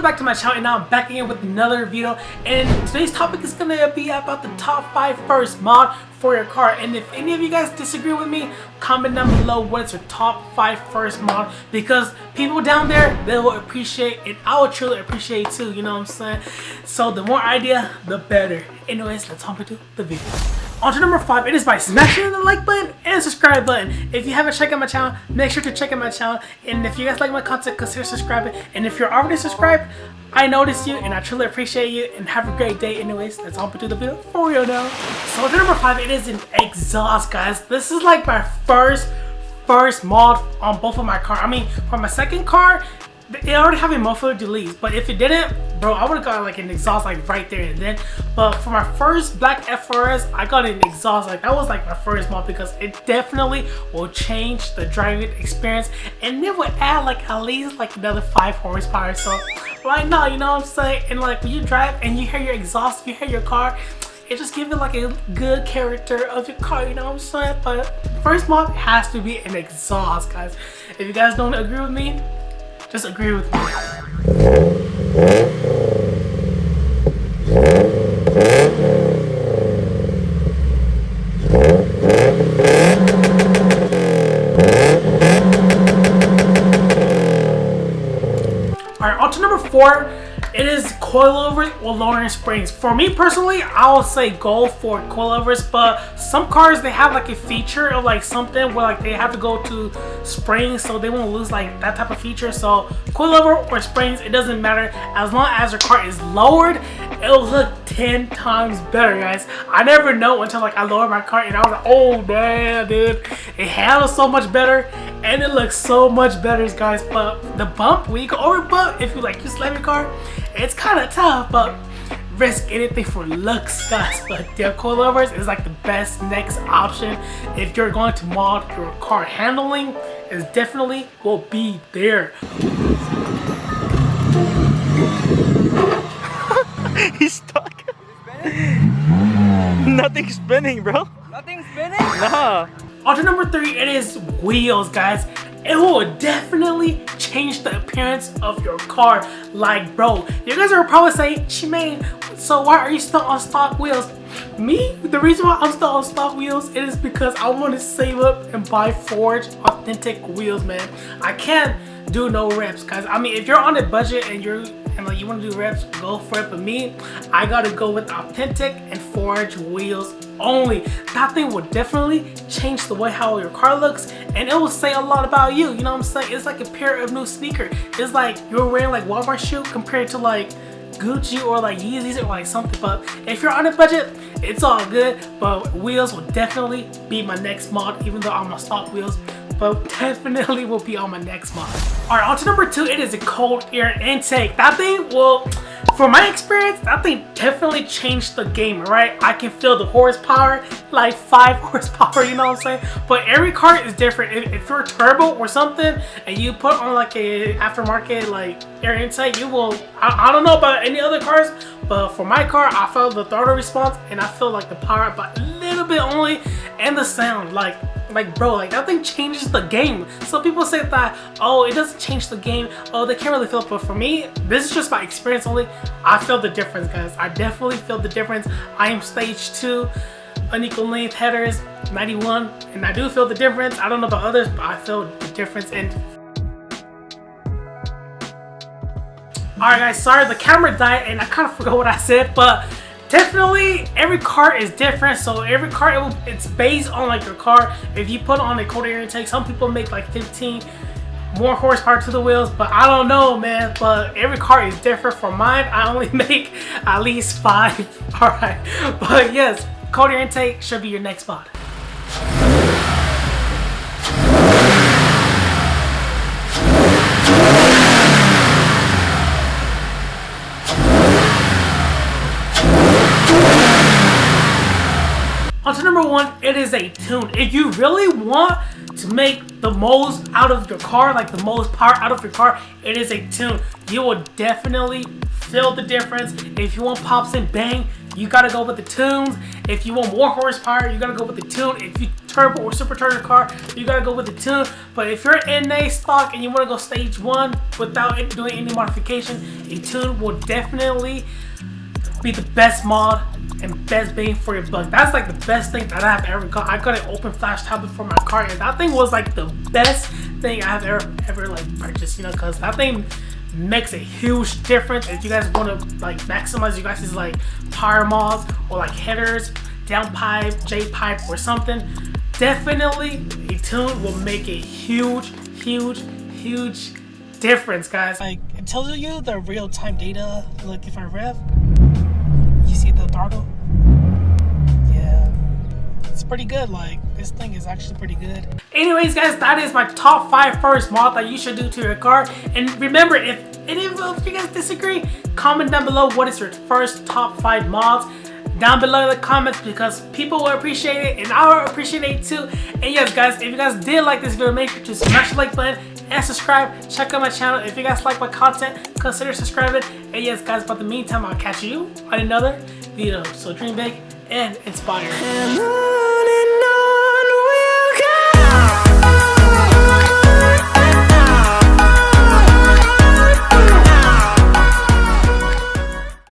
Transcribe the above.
back to my channel, and now I'm back again with another video. And today's topic is gonna be about the top 5 first mod for your car. And if any of you guys disagree with me, comment down below what's your top 5 first mod, because people down there, they will appreciate it. I will truly appreciate it too, you know what I'm saying? So the more idea, the better. Anyways, let's hop into the video. On to number 5, it is by smashing the like button and subscribe button. If you haven't checked out my channel, make sure to check out my channel. And if you guys like my content, consider subscribing. And if you're already subscribed, I noticed you and I truly appreciate you, and have a great day. Anyways, let's hop into the video for real now. So on to number 5, it is an exhaust, guys. This is like my first mod on both of my car. I mean, for my second car, it already have a muffler deletes, but if it didn't, bro, I would have got like an exhaust like right there and then. But for my first black FRS, I got an exhaust. Like that was like my first mod, because it definitely will change the driving experience, and it would add like at least like another 5 horsepower. So why not, you know what I'm saying? And like when you drive and you hear your exhaust, you hear your car, it just gives it like a good character of your car, you know what I'm saying? But first mod has to be an exhaust, guys. If you guys don't agree with me, just agree with me. Alright, on to number 4. It is coilovers or lowering springs. For me personally, I would say go for coilovers, but some cars, they have like a feature of like something where like they have to go to springs, so they won't lose like that type of feature. So coilover or springs, it doesn't matter, as long as your car is lowered, it'll look 10 times better, guys. I never know until like I lowered my car and I was like, oh damn, dude, it handles so much better and it looks so much better, guys. But the bump, when you go over bump, if you like just slam your car, it's kind of tough, but risk anything for looks, guys. But yeah, coilovers is like the best next option if you're going to mod your car. Handling is definitely will be there. He's stuck. Nothing's spinning, bro. Nothing's spinning? Nah. On to number 3, it is wheels, guys. It will definitely change the appearance of your car. Like, bro, you guys are probably saying, Shemaine, so why are you still on stock wheels? Me, the reason why I'm still on stock wheels, it is because I want to save up and buy forged authentic wheels, man. I can't do no reps, guys. I mean, if you're on a budget and like you want to do reps, go for it. But me, I gotta go with authentic and forged wheels only. That thing will definitely change the way how your car looks, and it will say a lot about you. You know what I'm saying? It's like a pair of new sneaker. It's like you're wearing like Walmart shoe compared to like Gucci or like Yeezys or like something. But if you're on a budget, it's all good. But wheels will definitely be my next mod, even though I'm on stock wheels. But definitely will be on my next mod. Alright, on to number 2, it is a cold air intake. That thing will, for my experience, that thing definitely changed the game, right? I can feel the horsepower, like 5 horsepower, you know what I'm saying? But every car is different. If you're turbo or something and you put on like a aftermarket like air intake, you will, I don't know about any other cars, but for my car, I felt the throttle response and I feel like the power, but a little bit only, and the sound, like bro, like that thing changes the game. Some people say that, oh, it doesn't change the game, oh, they can't really feel it. But for me, this is just my experience only. I feel the difference, guys. I definitely feel the difference. I am stage 2 unequal length headers 91, and I do feel the difference. I don't know about others, but I feel the difference. And alright, guys, sorry, the camera died and I kind of forgot what I said, but definitely every car is different. So every car, it's based on like your car. If you put on a cold air intake, some people make like 15 more horsepower to the wheels, but I don't know, man. But every car is different. For mine, I only make at least 5. All right, but yes, cold air intake should be your next mod. On to number 1, it is a tune. If you really want to make the most out of your car, like the most power out of your car, it is a tune. You will definitely feel the difference. If you want pops and bang, you gotta go with the tunes. If you want more horsepower, you gotta go with the tune. If you turbo or supercharge your car, you gotta go with the tune. But if you're in a stock and you wanna go stage 1 without doing any modification, a tune will definitely be the best mod and best bang for your buck. That's like the best thing that I have ever got. I got an open flash tablet for my car, and that thing was like the best thing I have ever like purchased, you know, because that thing makes a huge difference. If you guys want to like maximize you guys' like power mods or like headers, down pipe, J pipe or something, definitely a tune will make a huge difference, guys. Like, it tells you the real-time data. Like, if I rev, you see the throttle? Yeah, it's pretty good. Like, this thing is actually pretty good. Anyways, guys, that is my top 5 first mod that you should do to your car. And remember, if any of you guys disagree, comment down below what is your first top 5 mods down below in the comments, because people will appreciate it and I will appreciate it too. And yes, guys, if you guys did like this video, make sure to smash the like button and subscribe. Check out my channel. If you guys like my content, consider subscribing. And yes, guys, but in the meantime, I'll catch you on another video. So dream big and inspire.